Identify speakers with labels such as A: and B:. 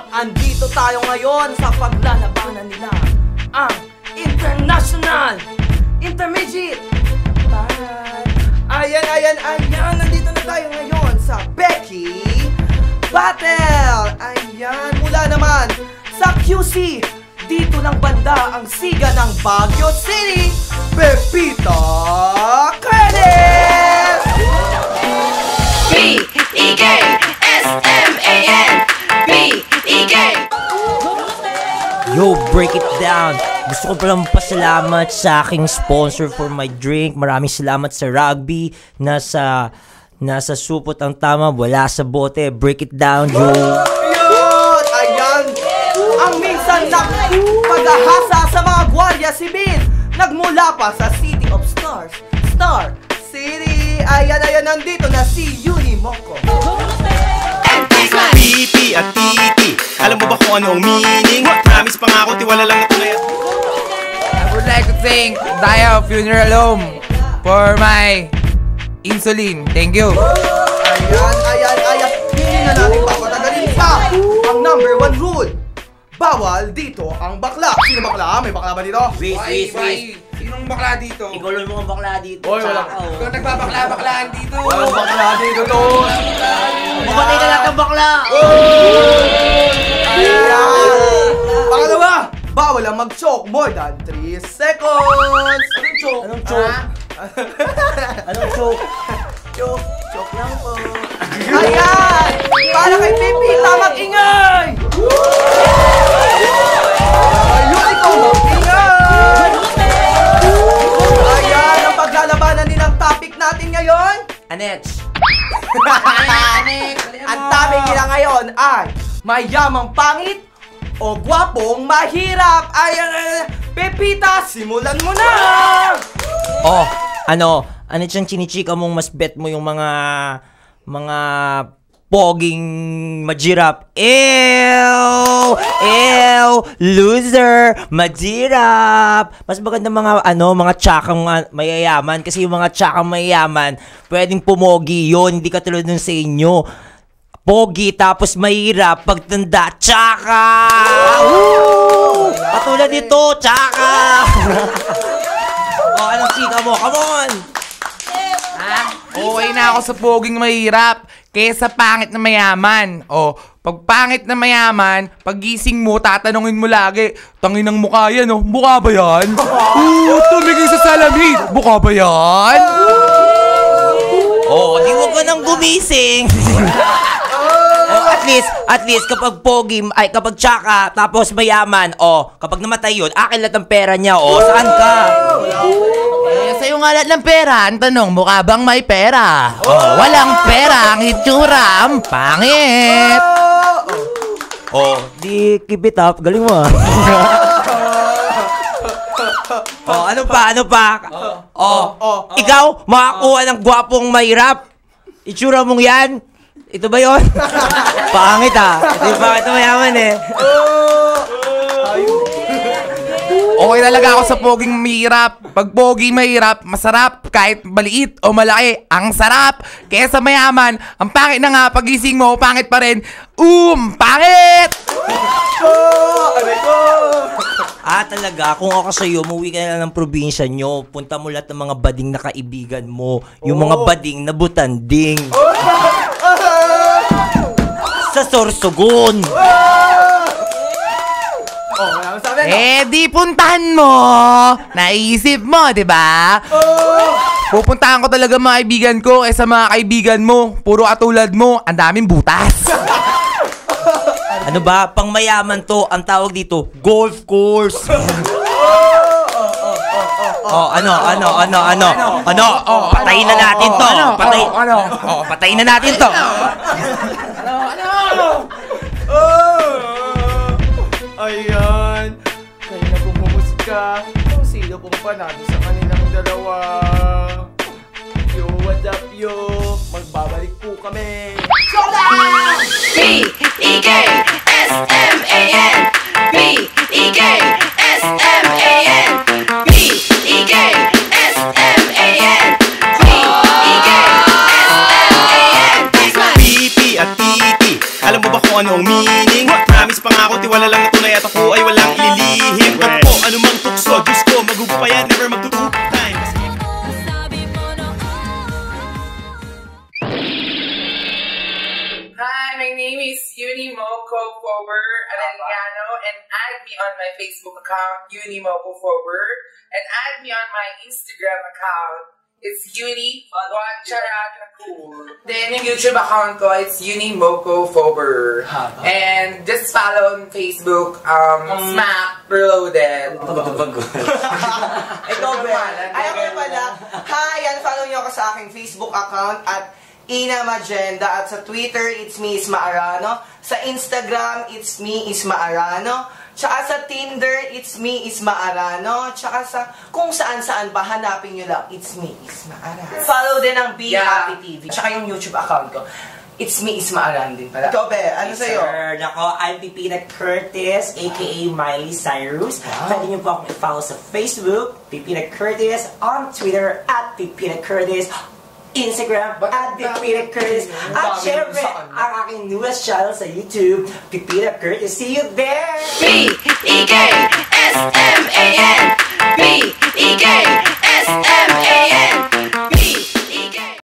A: up? Andito tayo ngayon sa paglalabanan nila ang International Intermediate Ayan, nandito na tayo ngayon sa Becky Battle. Ayan, mula naman sa QC, dito lang banda ang siga ng Baguio City, Pepita Curtis!
B: B-E-K-S-M-A-N B-E-K.
C: Yo, break it down. Gusto ko palang pasalamat sa aking sponsor for my drink. Maraming salamat sa Rugby. Nasa supot ang tama, wala sa bote. Break it down, yo.
A: Yun! Ayan! Ang minsan na paghahasa sa mga Guardia Civil, nagmula pa sa City of Stars, Star City. Ayan, nandito na si Unimoco.
D: PP at TT, alam mo ba kung ano ang meaning? Promise pangako, tiwala lang na tunay.
E: I would like to thank Daya Funeral Home for my insulin. Thank you.
A: Ayan. Hindi na natin papatagalin pa ang number 1 rule. Bawal dito ang bakla. Sino bakla? May bakla ba dito?
C: Wait.
E: Sinong bakla dito?
C: Ikaw lang mukhang bakla dito.
A: Oy, wala.
E: Ikaw nagbabakla-baklaan dito.
A: Walang bakla dito to.
C: Mamatay ka lahat ng bakla.
A: Ayan. Pangalawa, bawal ang mag-choke more than 3 seconds. Anong choke?
C: Anong choke? Anong choke?
A: Choke lang po. Ayan! Para kay Pepita, mag-ingay! Ayun, ikaw mag-ingay! Ayan, ang paglalabanan nilang topic natin ngayon.
C: Anets.
A: Ang topic nila ngayon ay mayamang pangit o gwapong mahirap. Ayan, Pepita, simulan mo na!
C: Oh, ano siyang chinichika mong mas bet mo yung mga poging majirap. Ew! Loser! Majirap! Mas maganda mga tsakang mayayaman kasi yung mga tsakang mayayaman pwedeng pumogi yun, hindi katulad nun sa inyo. Pogi tapos mahirap pagtanda, tsaka! Woo! Katulad nito, tsaka! Oh, anong chika mo? Come on!
E: Okay na ako sa poging mahirap kaysa pangit na mayaman. O, pag pangit na mayaman, paggising mo, tatanungin mo lagi, tangin ng mukha yan, oh. Mukha ba yan? Tumingin sa salamin. Mukha ba yan?
C: Oh, di wag ka nang gumising. Oh, at least kapag pogi, kapag tsaka, tapos mayaman, kapag namatay yun, akin lahat ng pera niya, saan ka?
E: Sa'yo nga lahat ng pera. Ang tanong, mukha bang may pera? Walang pera, ang hitsura, ang pangit.
C: Di keep it up, galing mo. Ano pa? Ikaw, makakuha ng gwapong mahirap. Itsura mong yan. Ito ba yun? Pangit Ito yung pangit na mayaman eh.
E: Okay talaga ako sa poging mahirap. Pag pogi mahirap, masarap. Kahit maliit o malaki, ang sarap. Kesa mayaman, ang pangit na nga, pagising mo, pangit pa rin. Pangit!
C: Talaga, kung ako sa'yo, umuwi ka na ng probinsya nyo. Punta mo lahat ng mga bading na kaibigan mo. Yung mga bading na butanding. Sa Sorsogon.
E: Di puntahan mo. Naisip mo, diba? Pupuntahan ko talaga mga kaibigan ko sa mga kaibigan mo. Puro katulad mo, ang daming butas.
C: Ano ba? Pang mayaman to, ang tawag dito, golf course. Patayin na natin to. Patayin na natin to.
A: Ayan, kanina pumusika kung sino pong panalo sa kanilang dalawa. Yo, what's up, yo? Magbabalik po kami.
B: B-E-K-S-M-A-N B-E-K-S-M-A-N B-E-K-S-M-A-N B-E-K-S-M-A-N
D: PP at TT, alam mo ba kung ano ang meaning? Promise pangako, tiwala lang na tunay at ako ay walang ililihim. Opo, anumang tukso, Diyos ko, magugupay at never magtutupay.
F: Hi, my name is Unimoko Forward Arellano, and add me on my Facebook account, Unimoko Forward, and add me on my Instagram account. It's Uni Cool. Then yung YouTube account ko, it's Unimoko Forward. And just follow on Facebook, Smack Reloaded.
A: Ikaw, Ben. Ay, ako na pala. Hi, follow niyo ako sa aking Facebook account at Ina Magenda, at sa Twitter, it's me, Isma Arano. Sa Instagram, it's me, Isma Arano. Tsaka sa Tinder, it's me, Isma Arano. Tsaka sa kung saan-saan ba, hanapin nyo lang, it's me, Isma Arano. Follow din ang Be Happy TV. Tsaka yung YouTube account ko, it's me, Isma Arano din pala. Ikaw, Be, ano sa'yo?
C: Sir, nako, I'm Pipina Curtis, aka Miley Cyrus. Pwede niyo po akong i-follow sa Facebook, Pipina Curtis, on Twitter, at Pipina Curtis, Instagram, at Pipina Curtis. At syempre, ang aking newest channel sa YouTube, Pipina Curtis. See you there!
B: B-E-K-S-M-A-N B-E-K-S-M-A-N